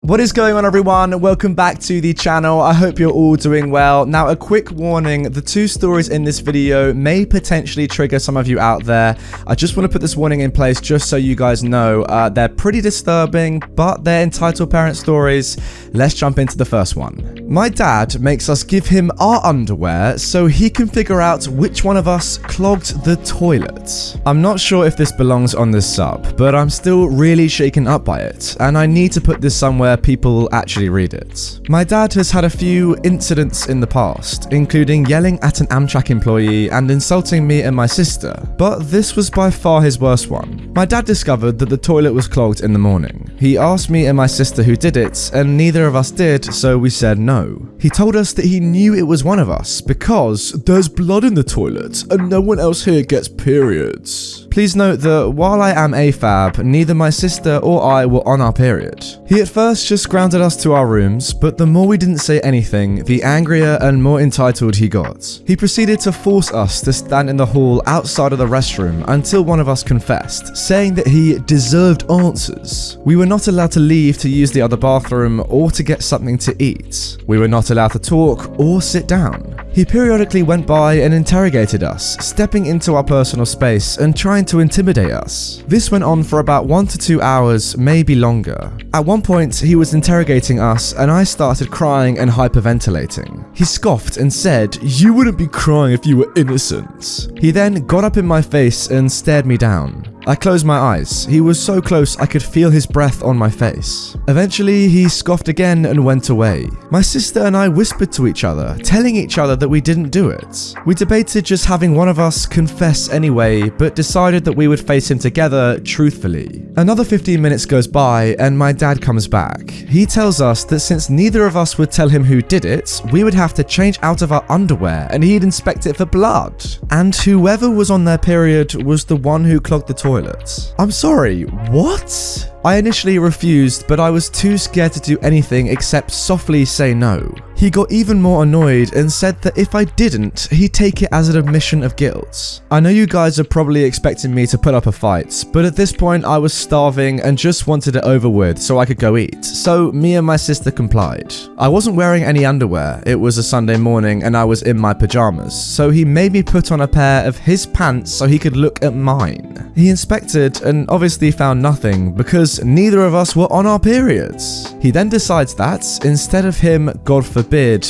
What is going on, everyone? Welcome back to the channel. I hope you're all doing well. Now, a quick warning, the two stories in this video may potentially trigger some of you out there. I just want to put this warning in place just so you guys know. They're pretty disturbing, but they're entitled parent stories. Let's jump into the first one. My dad makes us give him our underwear so he can figure out which one of us clogged the toilet. I'm not sure if this belongs on this sub, but I'm still really shaken up by it, and I need to put this somewhere people actually read it. My dad has had a few incidents in the past, including yelling at an Amtrak employee and insulting me and my sister, but this was by far his worst one. My dad discovered that the toilet was clogged in the morning. He asked me and my sister who did it, and neither of us did, so we said no. He told us that he knew it was one of us because there's blood in the toilet and no one else here gets periods. Please note that while I am AFAB, neither my sister or I were on our period. He at first just grounded us to our rooms, but the more we didn't say anything, the angrier and more entitled he got. He proceeded to force us to stand in the hall outside of the restroom until one of us confessed, saying that he deserved answers. We were not allowed to leave to use the other bathroom or to get something to eat. We were not allowed to talk or sit down. He periodically went by and interrogated us, stepping into our personal space and trying to intimidate us. This went on for about 1 to 2 hours, maybe longer. At one point, he was interrogating us and I started crying and hyperventilating. He scoffed and said, "You wouldn't be crying if you were innocent." He then got up in my face and stared me down. I closed my eyes. He was so close I could feel his breath on my face. Eventually, he scoffed again and went away. My sister and I whispered to each other, telling each other that we didn't do it. We debated just having one of us confess anyway, but decided that we would face him together truthfully. Another 15 minutes goes by and my dad comes back. He tells us that since neither of us would tell him who did it, we would have to change out of our underwear and he'd inspect it for blood. And whoever was on their period was the one who clogged the toilet. I'm sorry, what? I initially refused, but I was too scared to do anything except softly say no. He got even more annoyed and said that if I didn't, he'd take it as an admission of guilt. I know you guys are probably expecting me to put up a fight, but at this point I was starving and just wanted it over with so I could go eat, so me and my sister complied. I wasn't wearing any underwear, it was a Sunday morning and I was in my pajamas, so he made me put on a pair of his pants so he could look at mine. He inspected and obviously found nothing because neither of us were on our periods. He then decides that instead of him, God forbid,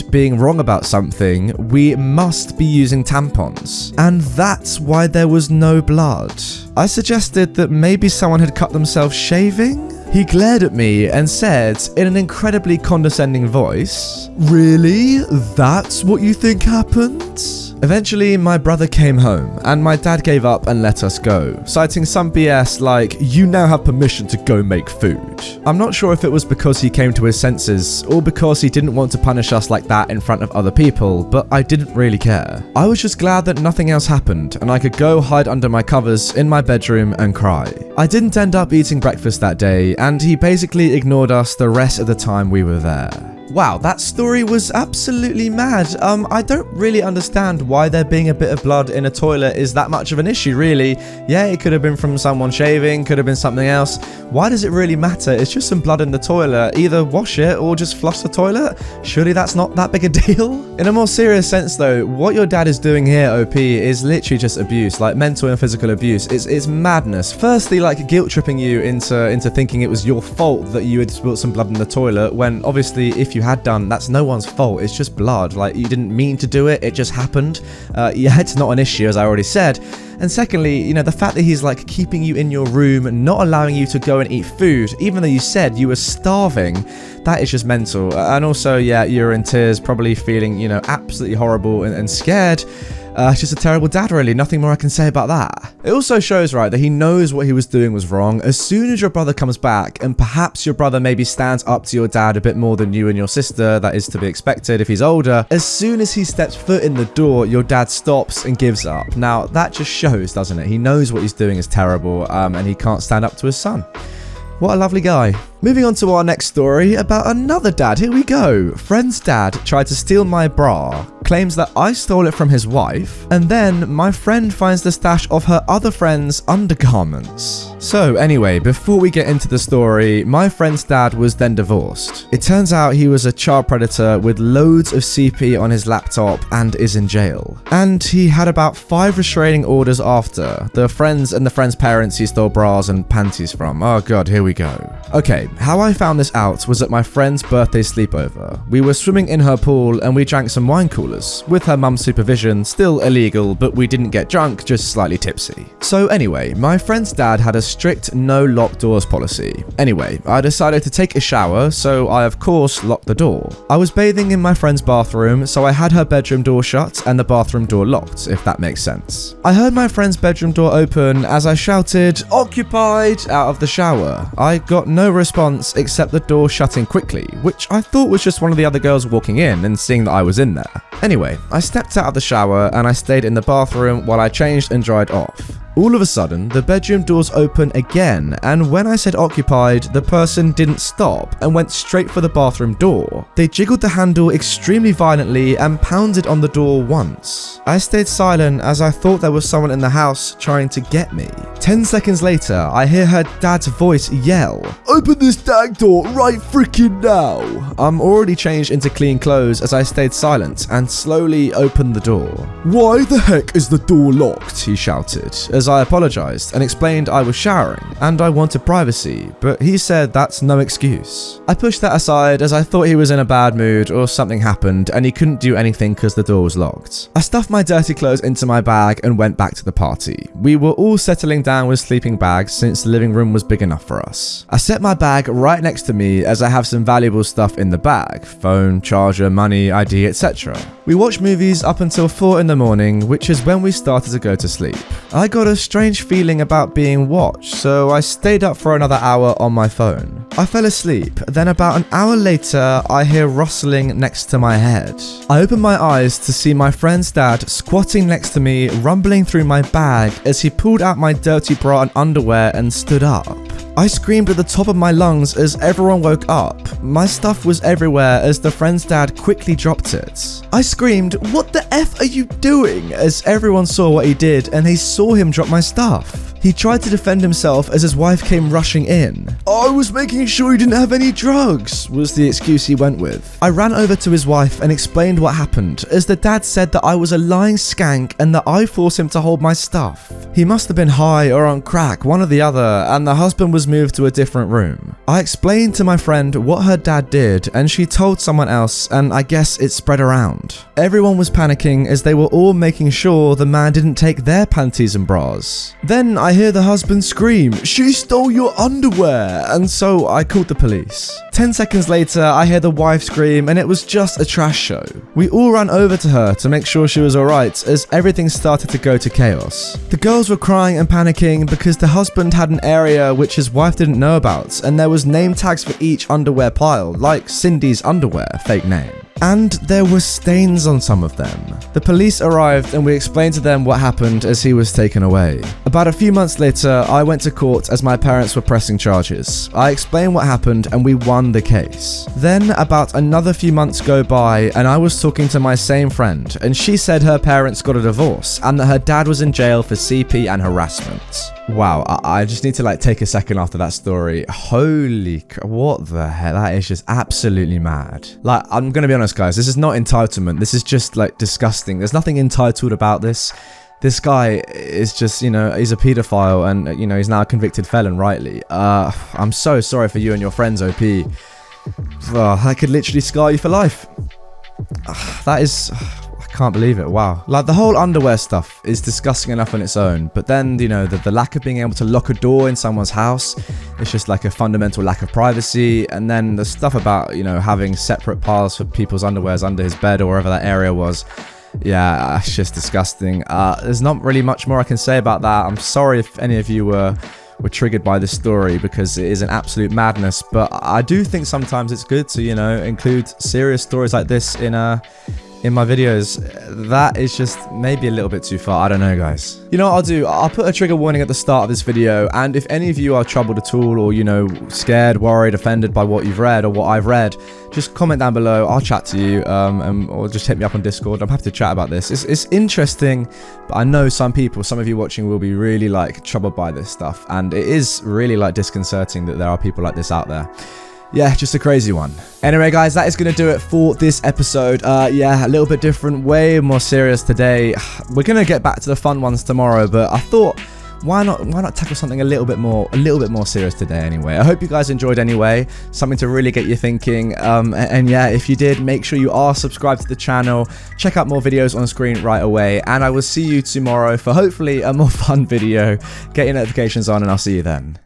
being wrong about something, we must be using tampons. And that's why there was no blood. I suggested that maybe someone had cut themselves shaving. He glared at me and said in an incredibly condescending voice, "Really? That's what you think happened?" Eventually, my brother came home and my dad gave up and let us go, citing some BS like, "You now have permission to go make food." I'm not sure if it was because he came to his senses or because he didn't want to punish us like that in front of other people, but I didn't really care. I was just glad that nothing else happened and I could go hide under my covers in my bedroom and cry. I didn't end up eating breakfast that day and he basically ignored us the rest of the time we were there. Wow, that story was absolutely mad. I don't really understand why there being a bit of blood in a toilet is that much of an issue, really. Yeah, it could have been from someone shaving, could have been something else. Why does it really matter? It's just some blood in the toilet. Either wash it or just flush the toilet. Surely that's not that big a deal? In a more serious sense though, what your dad is doing here, OP, is literally just abuse, like mental and physical abuse. It's madness. Firstly, like guilt tripping you into thinking it was your fault that you had spilled some blood in the toilet, when obviously if you had done, that's no one's fault. It's just blood. Like, you didn't mean to do it, it just happened. Yeah, it's not an issue, as I already said. And secondly, you know, the fact that he's like keeping you in your room, not allowing you to go and eat food, even though you said you were starving, that is just mental. And also, yeah, you're in tears, probably feeling, you know, absolutely horrible and scared. Just a terrible dad, really. Nothing more I can say about that. It also shows, right, that he knows what he was doing was wrong. As soon as your brother comes back, and perhaps your brother maybe stands up to your dad a bit more than you and your sister, that is to be expected if he's older, as soon as he steps foot in the door, your dad stops and gives up. Now, that just shows, doesn't it? He knows what he's doing is terrible, and he can't stand up to his son. What a lovely guy. Moving on to our next story about another dad. Here we go. Friend's dad tried to steal my bra, claims that I stole it from his wife, and then my friend finds the stash of her other friend's undergarments. So anyway, before we get into the story, my friend's dad was then divorced. It turns out he was a child predator with loads of CP on his laptop and is in jail. And he had about 5 restraining orders after, the friends and the friends' parents he stole bras and panties from. Oh god, here we go. Okay, how I found this out was at my friend's birthday sleepover. We were swimming in her pool and we drank some wine coolers, with her mum's supervision, still illegal, but we didn't get drunk, just slightly tipsy. So anyway, my friend's dad had a strict no locked doors policy. Anyway, I decided to take a shower, so I of course locked the door. I was bathing in my friend's bathroom, so I had her bedroom door shut and the bathroom door locked, if that makes sense. I heard my friend's bedroom door open as I shouted, "Occupied!" out of the shower. I got no response except the door shutting quickly, which I thought was just one of the other girls walking in and seeing that I was in there. Anyway, I stepped out of the shower and I stayed in the bathroom while I changed and dried off. All of a sudden, the bedroom doors open again, and when I said occupied, the person didn't stop and went straight for the bathroom door. They jiggled the handle extremely violently and pounded on the door once. I stayed silent as I thought there was someone in the house trying to get me. 10 seconds later, I hear her dad's voice yell, "Open this dang door right freaking now!" I'm already changed into clean clothes as I stayed silent and slowly opened the door. "Why the heck is the door locked?" he shouted, as I apologized and explained I was showering and I wanted privacy, but he said that's no excuse. I pushed that aside as I thought he was in a bad mood or something happened and he couldn't do anything because the door was locked. I stuffed my dirty clothes into my bag and went back to the party. We were all settling down with sleeping bags since the living room was big enough for us. I set my bag right next to me as I have some valuable stuff in the bag: phone, charger, money, ID, etc. We watched movies up until 4 in the morning, which is when we started to go to sleep. I got a strange feeling about being watched, so I stayed up for another hour on my phone. I fell asleep, then about an hour later, I hear rustling next to my head. I opened my eyes to see my friend's dad squatting next to me, rumbling through my bag as he pulled out my dirty bra and underwear and stood up. I screamed at the top of my lungs as everyone woke up. My stuff was everywhere as the friend's dad quickly dropped it. I screamed, "What the F are you doing?" as everyone saw what he did and they saw him drop my stuff. He tried to defend himself as his wife came rushing in. "I was making sure you didn't have any drugs," was the excuse he went with. I ran over to his wife and explained what happened, as the dad said that I was a lying skank and that I forced him to hold my stuff. He must have been high or on crack, one or the other, and the husband was moved to a different room. I explained to my friend what her dad did and she told someone else, and I guess it spread around. Everyone was panicking as they were all making sure the man didn't take their panties and bras. Then I hear the husband scream, "She stole your underwear," and so I called the police. 10 seconds later, I hear the wife scream and it was just a trash show. We all ran over to her to make sure she was alright as everything started to go to chaos. The girls were crying and panicking because the husband had an area which his wife didn't know about and there was name tags for each underwear pile, like Cindy's underwear, fake name. And there were stains on some of them. The police arrived and we explained to them what happened as he was taken away. About a few months later, I went to court as my parents were pressing charges. I explained what happened and we won the case. Then about another few months go by and I was talking to my same friend and she said her parents got a divorce and that her dad was in jail for CP and harassment. Wow, I just need to take a second after that story. Holy, what the heck? That is just absolutely mad. I'm gonna be honest, guys, this is not entitlement. This is just disgusting. There's nothing entitled about this. This guy is just, he's a pedophile and, he's now a convicted felon, rightly. I'm so sorry for you and your friends, OP. That could literally scar you for life. That is... I can't believe it. Wow. The whole underwear stuff is disgusting enough on its own, but then, the lack of being able to lock a door in someone's house, it's just a fundamental lack of privacy. And then the stuff about, having separate piles for people's underwears under his bed or wherever that area was. Yeah, it's just disgusting. There's not really much more I can say about that. I'm sorry if any of you were triggered by this story because it is an absolute madness, but I do think sometimes it's good to, include serious stories like this in in my videos, that is just maybe a little bit too far. I don't know, guys. You know what I'll do? I'll put a trigger warning at the start of this video, and if any of you are troubled at all, or, you know, scared, worried, offended by what you've read or what I've read, just comment down below. I'll chat to you, or just hit me up on Discord. I'm happy to chat about this. It's interesting, but I know some people, some of you watching, will be really, like, troubled by this stuff, and it is really, like, disconcerting that there are people like this out there. Yeah, just a crazy one. Anyway, guys, that is going to do it for this episode. Yeah, a little bit different, way more serious today. We're going to get back to the fun ones tomorrow, but I thought, why not tackle something a little bit more serious today anyway. I hope you guys enjoyed anyway, something to really get you thinking. And yeah, if you did, make sure you are subscribed to the channel. Check out more videos on screen right away, and I will see you tomorrow for hopefully a more fun video. Get your notifications on, and I'll see you then.